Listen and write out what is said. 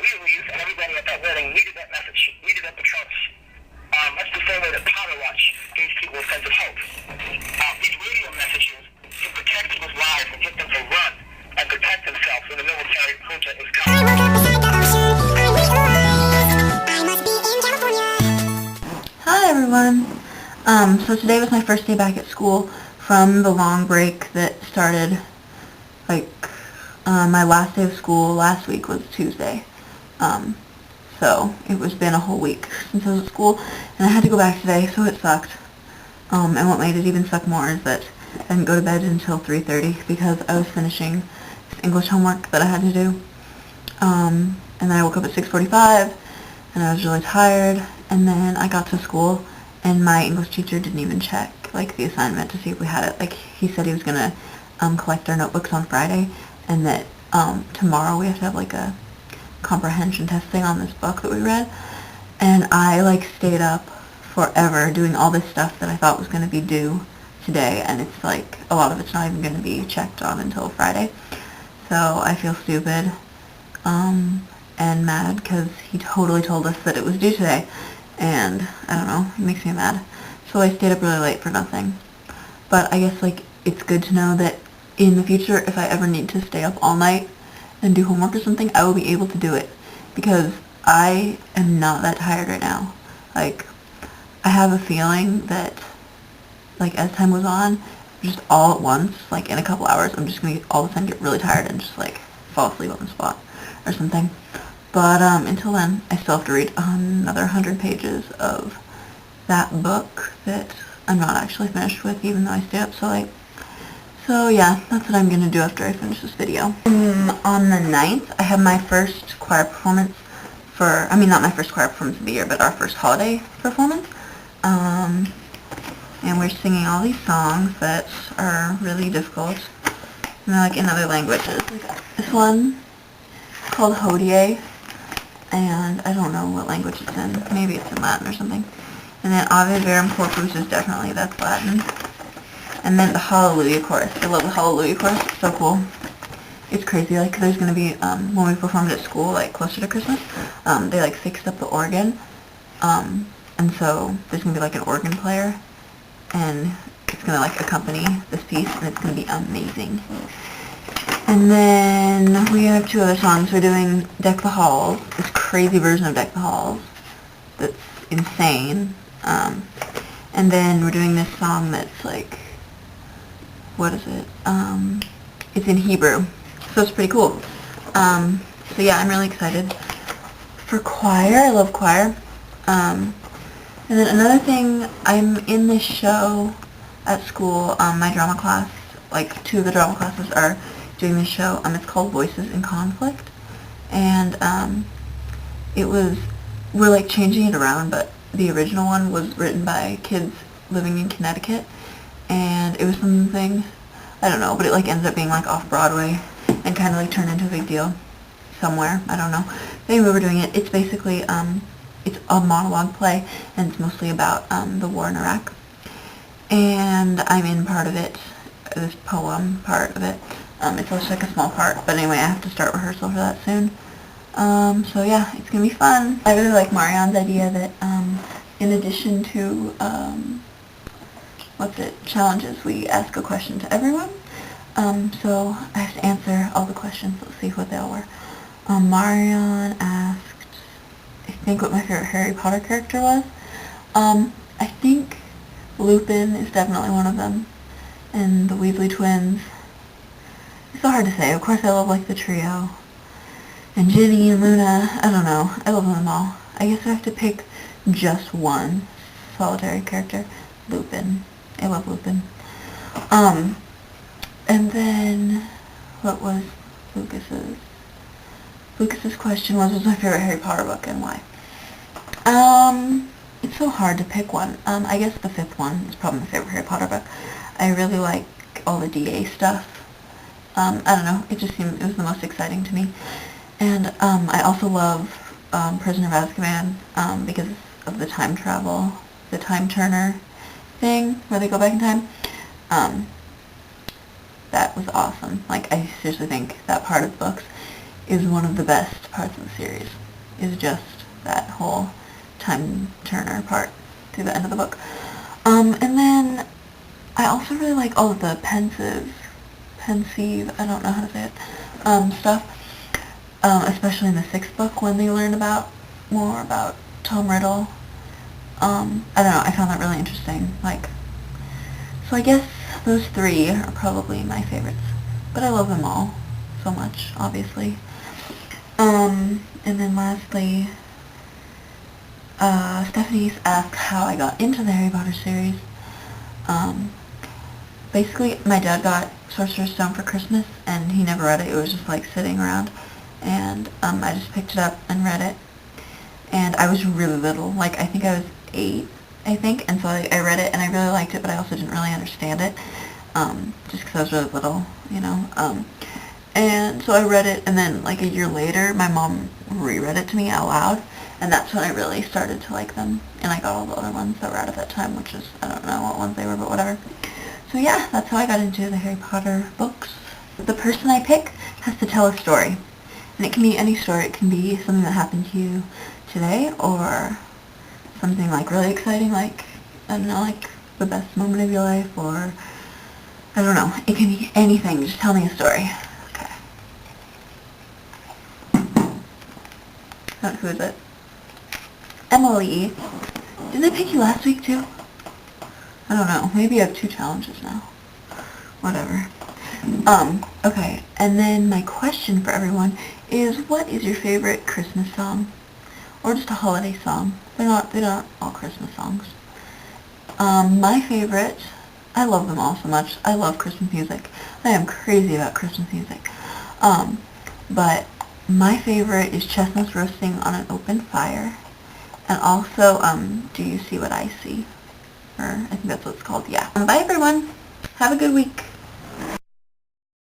we believe, and everybody at that wedding needed that message, needed that the trunks. Much the same way that Power Watch gave people a sense of hope. These radio messages can protect people's lives and get them to run and protect themselves when the military junta is coming. Hi everyone. So today was my first day back at school from the long break that started, my last day of school last week was Tuesday. So it was been a whole week since I was at school, and I had to go back today, so it sucked. And what made it even suck more is that I didn't go to bed until 3:30 because I was finishing this English homework that I had to do. And then I woke up at 6:45, and I was really tired, and then I got to school, and my English teacher didn't even check, the assignment to see if we had it. He said he was going to collect our notebooks on Friday, and that tomorrow we have to have, a comprehension test thing on this book that we read, and I, stayed up forever doing all this stuff that I thought was going to be due today, and it's, a lot of it's not even going to be checked on until Friday, so I feel stupid, and mad, because he totally told us that it was due today, and, I don't know, it makes me mad, so I stayed up really late for nothing, but I guess, it's good to know that in the future, if I ever need to stay up all night and do homework or something, I will be able to do it, because I am not that tired right now. I have a feeling that, as time goes on, just all at once, in a couple hours, I'm just going to all of a sudden get really tired and just, fall asleep on the spot or something. But, until then, I still have to read another 100 pages of that book that I'm not actually finished with, even though I stay up so late. So yeah, that's what I'm going to do after I finish this video. On the 9th, I have my first choir performance not my first choir performance of the year, but our first holiday performance. And we're singing all these songs that are really difficult. And they're in other languages. This one is called Hodie, and I don't know what language it's in. Maybe it's in Latin or something. And then Ave Verum Corpus is that's Latin. And then the Hallelujah Chorus. I love the Hallelujah Chorus. It's so cool. It's crazy, there's going to be, when we performed at school, closer to Christmas, they, fixed up the organ, and so there's going to be, an organ player, and it's going to, accompany this piece, and it's going to be amazing. And then we have two other songs. We're doing Deck the Halls, this crazy version of Deck the Halls that's insane, and then we're doing this song that's, what is it? It's in Hebrew, so it's pretty cool. So yeah, I'm really excited for choir. I love choir. And then another thing, I'm in this show at school, my drama class, two of the drama classes are doing this show. It's called Voices in Conflict, and we're changing it around, but the original one was written by kids living in Connecticut, and it was something, I don't know, but it ended up being off Broadway and kind of turned into a big deal somewhere, I don't know. But anyway, we're doing it. It's basically, it's a monologue play, and it's mostly about the war in Iraq. And I'm in part of it, this poem part of it. It's just a small part, but anyway, I have to start rehearsal for that soon. So yeah, it's gonna be fun. I really like Marianne's idea that, in addition to, challenges, we ask a question to everyone. So I have to answer all the questions. Let's see what they all were. Marianne asked, I think, what my favorite Harry Potter character was. I think Lupin is definitely one of them, and the Weasley twins. It's so hard to say. Of course, I love, the trio. And Ginny and Luna, I don't know. I love them all. I guess I have to pick just one solitary character. Lupin. I love Lupin. And then, what was Lucas's? Lucas's question was my favorite Harry Potter book and why? It's so hard to pick one. I guess the fifth one is probably my favorite Harry Potter book. I really like all the DA stuff. I don't know, it was the most exciting to me. And, I also love, Prisoner of Azkaban, because of the time travel, the time turner thing, where they go back in time. That was awesome. I seriously think that part of the books is one of the best parts of the series, is just that whole time turner part through the end of the book. And then I also really like all of the pensive, I don't know how to say it, stuff, especially in the 6th book when they learn more about Tom Riddle. I don't know, I found that really interesting. So I guess those 3 are probably my favorites, but I love them all so much, obviously. And then lastly, Stephanie's asked how I got into the Harry Potter series. Basically, my dad got Sorcerer's Stone for Christmas, and he never read it. It was just sitting around, and I just picked it up and read it. And I was really little, I think I was 8, and so I read it, and I really liked it, but I also didn't really understand it, just because I was really little, and so I read it, and then a year later, my mom reread it to me out loud, and that's when I really started to like them, and I got all the other ones that were out at that time, which is, I don't know what ones they were, but whatever. So yeah, that's how I got into the Harry Potter books. The person I pick has to tell a story, and it can be any story. It can be something that happened to you today, or something really exciting, I don't know, the best moment of your life, or I don't know. It can be anything. Just tell me a story. Okay. Who is it? Emily. Didn't I pick you last week too? I don't know. Maybe I have 2 challenges now. Whatever. Okay. And then my question for everyone is, what is your favorite Christmas song? Or just a holiday song. They're not all Christmas songs. My favorite, I love them all so much. I love Christmas music. I am crazy about Christmas music. But my favorite is Chestnuts Roasting on an Open Fire. And also, Do You See What I See? Or I think that's what it's called, yeah. Bye everyone. Have a good week.